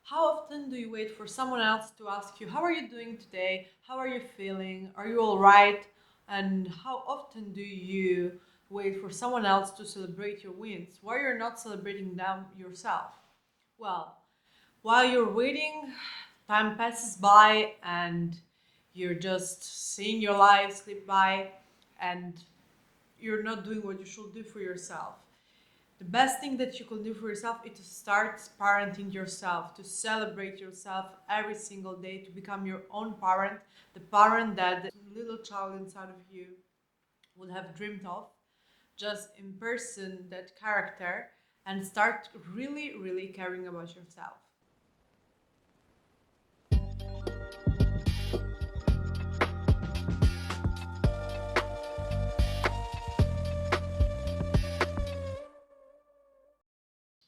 How often do you wait for someone else to ask you, how are you doing today? How are you feeling? Are you all right? And how often do you wait for someone else to celebrate your wins? Why you're not celebrating them yourself? Well, while you're waiting, time passes by and you're just seeing your life slip by and you're not doing what you should do for yourself. The best thing that you can do for yourself is to start parenting yourself, to celebrate yourself every single day, to become your own parent, the parent that the little child inside of you would have dreamed of. Just imperson that character and start really, really caring about yourself.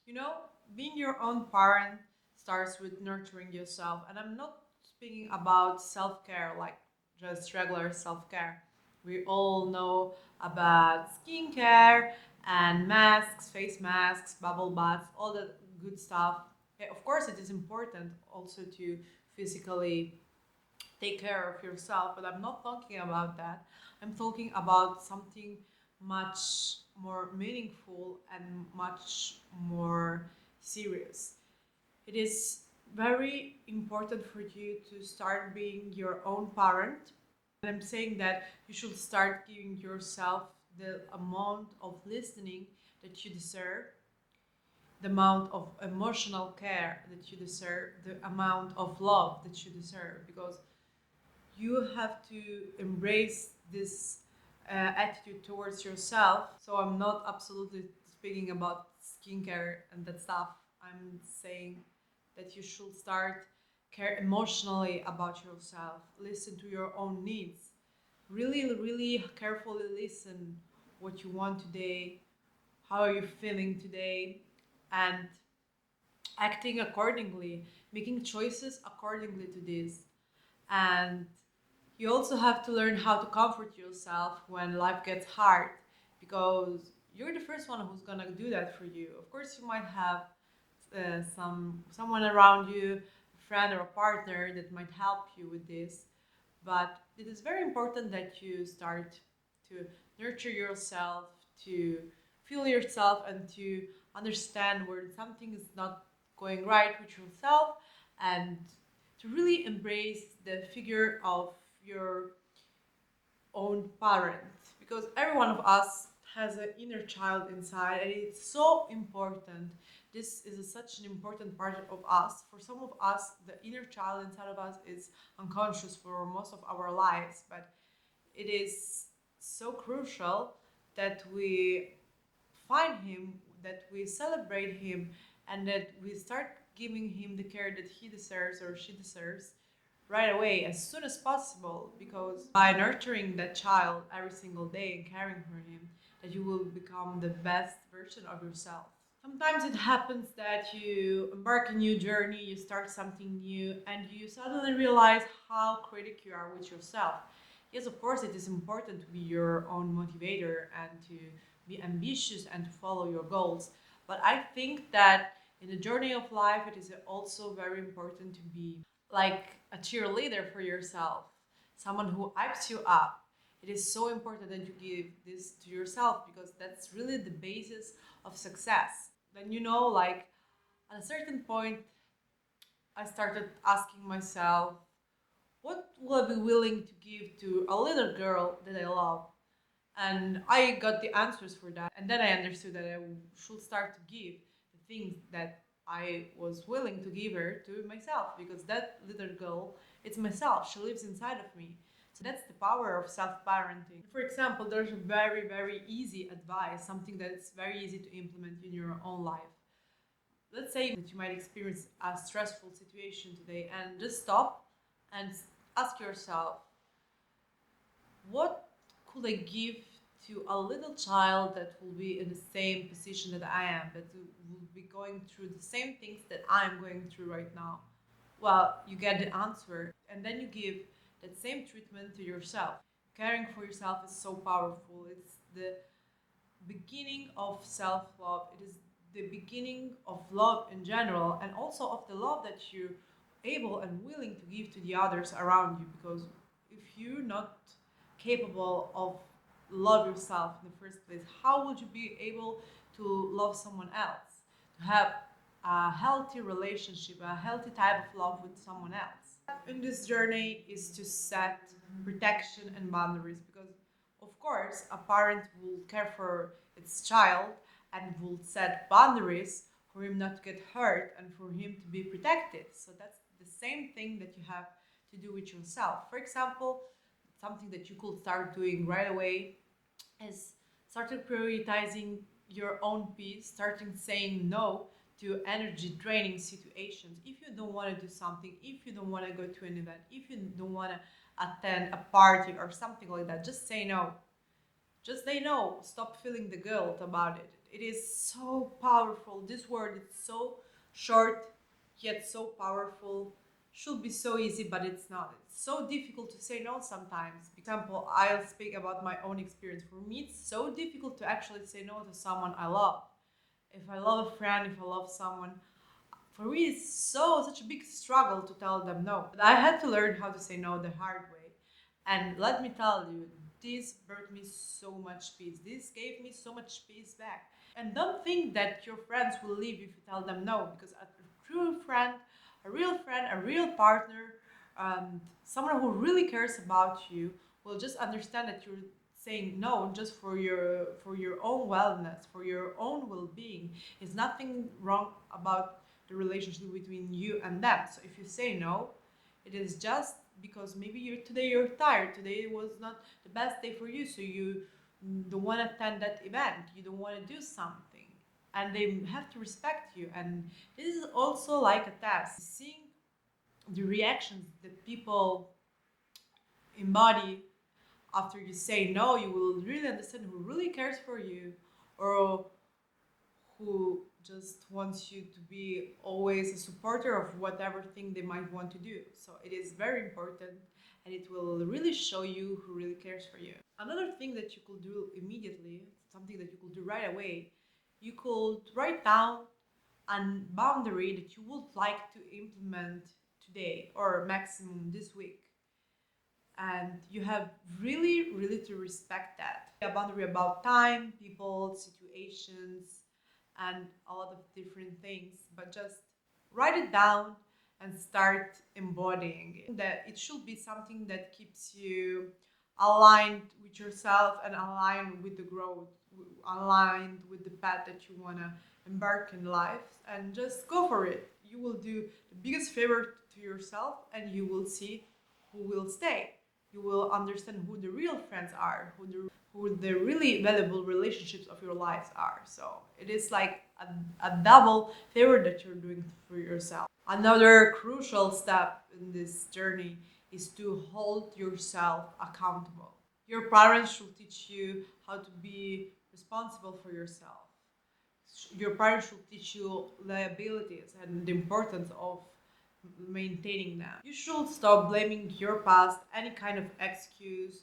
You know, being your own parent starts with nurturing yourself. And I'm not speaking about self care, like just regular self care. We all know about skincare and masks, face masks, bubble baths, all that good stuff. Yeah, of course, it is important also to physically take care of yourself, but I'm not talking about that. I'm talking about something much more meaningful and much more serious. It is very important for you to start being your own parent. And I'm saying that you should start giving yourself the amount of listening that you deserve, the amount of emotional care that you deserve, the amount of love that you deserve, because you have to embrace this attitude towards yourself. So I'm not absolutely speaking about skincare and that stuff. I'm saying that you should start care emotionally about yourself. Listen to your own needs. Really, really carefully listen what you want today, how are you feeling today, and acting accordingly, making choices accordingly to this. And you also have to learn how to comfort yourself when life gets hard, because you're the first one who's gonna do that for you. Of course, you might have someone around you, a friend or a partner that might help you with this, but it is very important that you start to nurture yourself, to feel yourself, and to understand where something is not going right with yourself, and to really embrace the figure of your own parent, because every one of us has an inner child inside and it's so important. This is such an important part of us. For some of us, the inner child inside of us is unconscious for most of our lives, but it is so crucial that we find him, that we celebrate him, and that we start giving him the care that he deserves or she deserves right away, as soon as possible, because by nurturing that child every single day and caring for him, that you will become the best version of yourself. Sometimes it happens that you embark a new journey, you start something new, and you suddenly realize how critic you are with yourself. Yes, of course, it is important to be your own motivator and to be ambitious and to follow your goals. But I think that in the journey of life, it is also very important to be like a cheerleader for yourself, someone who hypes you up. It is so important that you give this to yourself, because that's really the basis of success. Then, like at a certain point, I started asking myself, what will I be willing to give to a little girl that I love? And I got the answers for that. And then I understood that I should start to give the things that I was willing to give her to myself, because that little girl, it's myself. She lives inside of me. So that's the power of self parenting. For example, there's a very, very easy advice, something that's very easy to implement in your own life. Let's say that you might experience a stressful situation today, and just stop and ask yourself, what could I give to a little child that will be in the same position that I am, that will be going through the same things that I'm going through right now? Well, you get the answer, and then you give that same treatment to yourself. Caring for yourself is so powerful. It's the beginning of self love. It is the beginning of love in general, and also of the love that you're able and willing to give to the others around you. Because if you're not capable of love yourself in the first place, how would you be able to love someone else, to have a healthy relationship, a healthy type of love with someone else? In this journey is to set protection and boundaries, because of course a parent will care for its child and will set boundaries for him not to get hurt and for him to be protected. So that's the same thing that you have to do with yourself. For example, something that you could start doing right away is starting prioritizing your own peace, starting saying no to energy draining situations. If you don't want to do something, if you don't want to go to an event, if you don't want to attend a party or something like that, just say no. Just say no. Stop feeling the guilt about it. It is so powerful. This word is so short yet so powerful. Should be so easy, but it's not. It's so difficult to say no sometimes. For example, I'll speak about my own experience. For me, it's so difficult to actually say no to someone I love. If I love a friend, if I love someone, for me it's such a big struggle to tell them no. But I had to learn how to say no the hard way. And let me tell you, this brought me so much peace. This gave me so much peace back. And don't think that your friends will leave if you tell them no, because a true friend, a real partner, someone who really cares about you will just understand that you're saying no just for your own wellness, for your own well-being. There's nothing wrong about the relationship between you and them. So if you say no, it is just because maybe you're tired. Today was not the best day for you, so you don't want to attend that event. You don't want to do something, and they have to respect you. And this is also like a test, seeing the reactions that people embody after you say no. You will really understand who really cares for you, or who just wants you to be always a supporter of whatever thing they might want to do. So it is very important, and it will really show you who really cares for you. Another thing that you could do immediately, something that you could do right away, you could write down a boundary that you would like to implement today or maximum this week. And you have really to respect that. A boundary about time, people, situations, and a lot of different things, but just write it down and start embodying it. That it should be something that keeps you aligned with yourself and aligned with the growth, aligned with the path that you want to embark in life, and just go for it. You will do the biggest favor to yourself, and you will see who will stay. You will understand who the real friends are, who the really valuable relationships of your lives are. So it is like a double favor that you're doing for yourself. Another crucial step in this journey is to hold yourself accountable. Your parents should teach you how to be responsible for yourself. Your parents should teach you liabilities and the importance of maintaining them. You should stop blaming your past, any kind of excuse,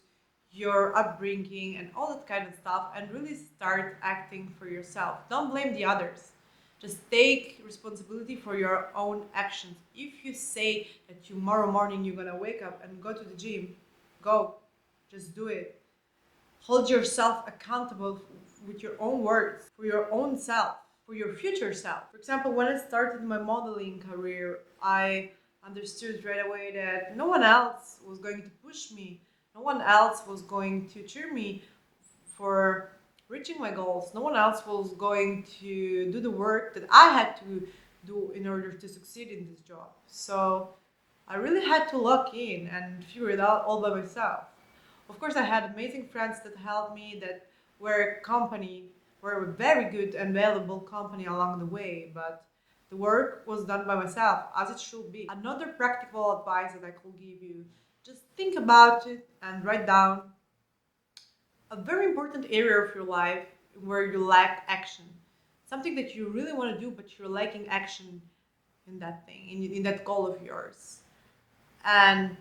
your upbringing, and all that kind of stuff, and really start acting for yourself. Don't blame the others. Just take responsibility for your own actions. If you say that tomorrow morning you're gonna wake up and go to the gym, go. Just do it. Hold yourself accountable with your own words, for your own self, for your future self. For example, when I started my modeling career, I understood right away that no one else was going to push me, no one else was going to cheer me for reaching my goals, no one else was going to do the work that I had to do in order to succeed in this job. So I really had to lock in and figure it out all by myself. Of course, I had amazing friends that helped me, that were a very good and valuable company along the way, but the work was done by myself as it should be. Another practical advice that I could give you, just think about it and write down a very important area of your life where you lack action. Something that you really want to do, but you're lacking action in that thing, in that goal of yours. And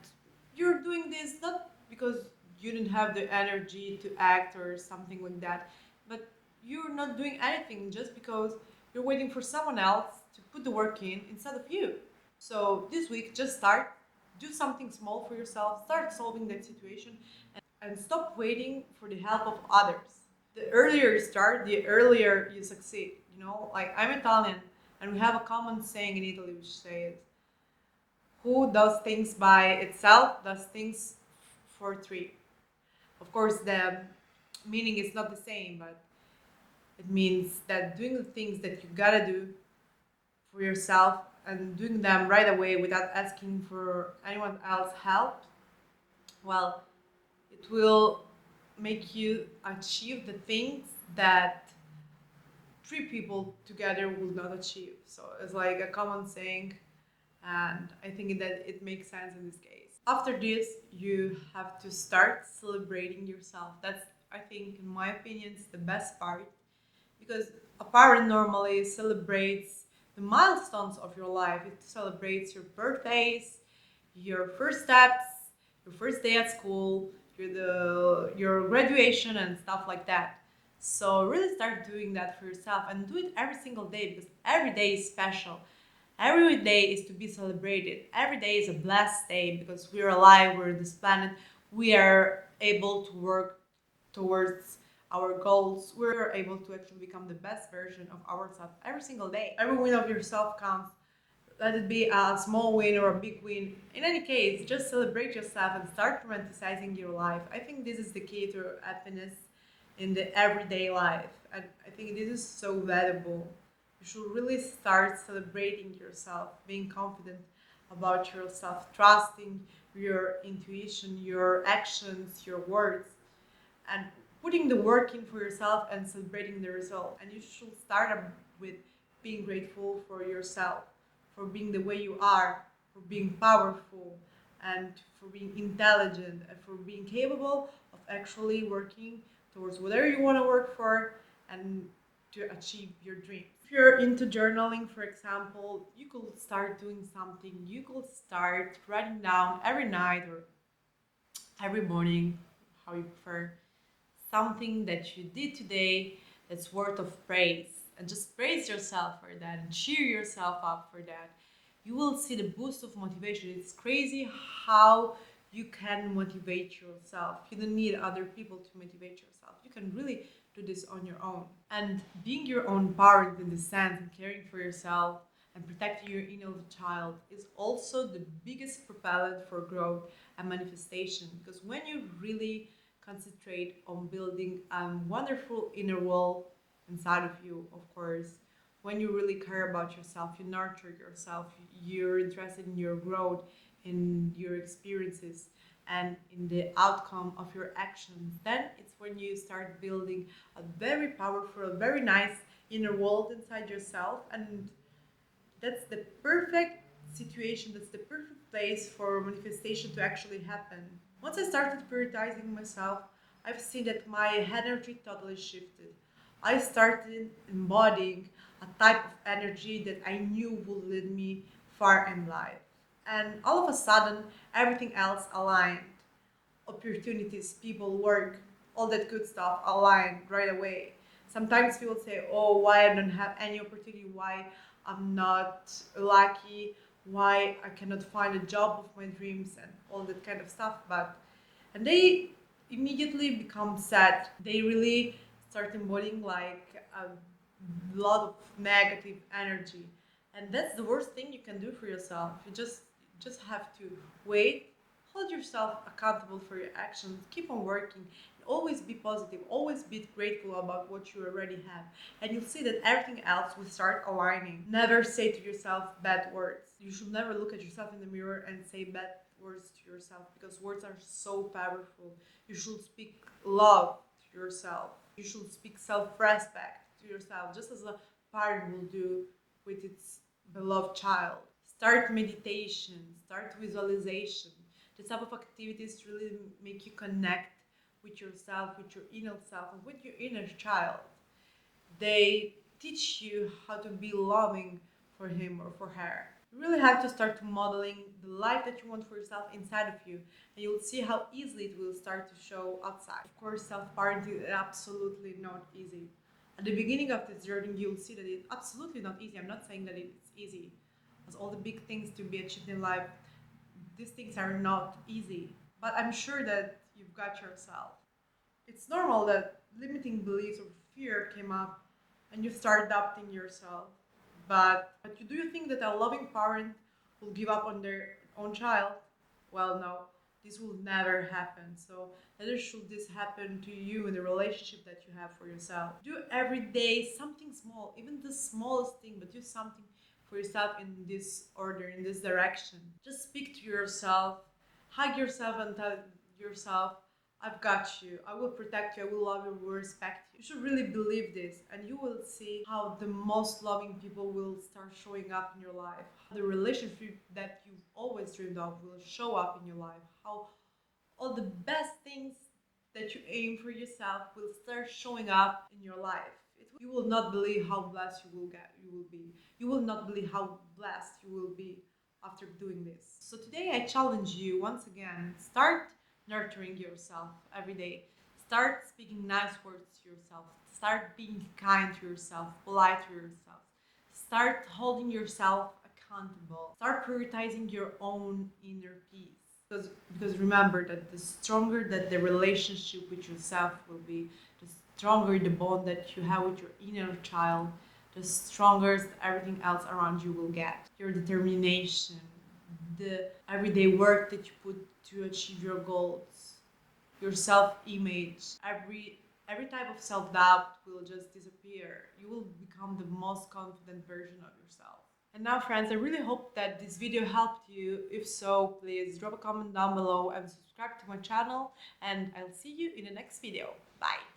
you're doing this not because you didn't have the energy to act or something like that, but you're not doing anything just because You're waiting for someone else to put the work in instead of you. So this week, just start, do something small for yourself, start solving that situation, and stop waiting for the help of others. The earlier you start, the earlier you succeed. You know, like I'm Italian, and we have a common saying in Italy which says, "Who does things by itself does things for three." Of course, the meaning is not the same, but it means that doing the things that you gotta do for yourself and doing them right away without asking for anyone else's help, well, it will make you achieve the things that three people together will not achieve. So it's like a common saying, and I think that it makes sense in this case. After this, you have to start celebrating yourself. That's, I think, in my opinion, is the best part, because a parent normally celebrates the milestones of your life. It celebrates your birthdays, your first steps, your first day at school, your graduation and stuff like that. So really start doing that for yourself and do it every single day, because every day is special. Every day is to be celebrated. Every day is a blessed day because we're alive, we're on this planet, we are able to work towards our goals. We're able to actually become the best version of ourselves every single day. Every win of yourself counts. Let it be a small win or a big win. In any case, just celebrate yourself and start romanticizing your life. I think this is the key to happiness in the everyday life. And I think this is so valuable. You should really start celebrating yourself, being confident about yourself, trusting your intuition, your actions, your words, and putting the work in for yourself and celebrating the result. And you should start up with being grateful for yourself, for being the way you are, for being powerful, and for being intelligent, and for being capable of actually working towards whatever you want to work for and to achieve your dreams. If you're into journaling, for example, you could start doing something. You could start writing down every night or every morning, how you prefer, something that you did today that's worth of praise, and just praise yourself for that and cheer yourself up for that. You will see the boost of motivation. It's crazy how you can motivate yourself. You don't need other people to motivate yourself. You can really do this on your own. And being your own parent in the sense and caring for yourself and protecting your inner child is also the biggest propellant for growth and manifestation, because when you really concentrate on building a wonderful inner world inside of you, of course, when you really care about yourself, you nurture yourself, you're interested in your growth, in your experiences, and in the outcome of your actions, then it's when you start building a very powerful, very nice inner world inside yourself. And that's the perfect situation, that's the perfect place for manifestation to actually happen. Once I started prioritizing myself, I've seen that my energy totally shifted. I started embodying a type of energy that I knew would lead me far in life. And all of a sudden, everything else aligned. Opportunities, people, work, all that good stuff aligned right away. Sometimes people say, "Oh, why I don't have any opportunity? Why I'm not lucky? Why I cannot find a job of my dreams?" and all that kind of stuff. And they immediately become sad. They really start embodying like a lot of negative energy, and that's the worst thing you can do for yourself. You just have to wait, hold yourself accountable for your actions, keep on working, and always be positive, always be grateful about what you already have, and you'll see that everything else will start aligning. Never say to yourself bad words. You should never look at yourself in the mirror and say bad words to yourself, because words are so powerful. You should speak love to yourself. You should speak self-respect to yourself, just as a parent will do with its beloved child. Start meditation, start visualization. This type of activities really make you connect with yourself, with your inner self, and with your inner child. They teach you how to be loving for him or for her. You really have to start modeling the life that you want for yourself inside of you, and you'll see how easily it will start to show outside. Of course, self parenting is absolutely not easy. At the beginning of this journey, you'll see that it's absolutely not easy. I'm not saying that it's easy, as all the big things to be achieved in life, these things are not easy. But I'm sure that you've got yourself. It's normal that limiting beliefs or fear came up and you start adapting yourself. But do you think that a loving parent will give up on their own child? Well, no, this will never happen. So neither should this happen to you in the relationship that you have for yourself. Do every day something small, even the smallest thing, but do something for yourself in this order, in this direction. Just speak to yourself, hug yourself, and tell yourself, I've got you. I will protect you. I will love you. I will respect you. You should really believe this, and you will see how the most loving people will start showing up in your life. How the relationship that you've always dreamed of will show up in your life. How all the best things that you aim for yourself will start showing up in your life. You will not believe how blessed you will be. You will not believe how blessed you will be after doing this. So today I challenge you once again, start nurturing yourself every day. Start speaking nice words to yourself. Start being kind to yourself, polite to yourself. Start holding yourself accountable. Start prioritizing your own inner peace. Because remember that the stronger that the relationship with yourself will be, the stronger the bond that you have with your inner child, the stronger everything else around you will get. Your determination, the everyday work that you put to achieve your goals, your self-image, every type of self-doubt will just disappear. You will become the most confident version of yourself. And now, friends, I really hope that this video helped you. If so, please drop a comment down below and subscribe to my channel. And I'll see you in the next video. Bye!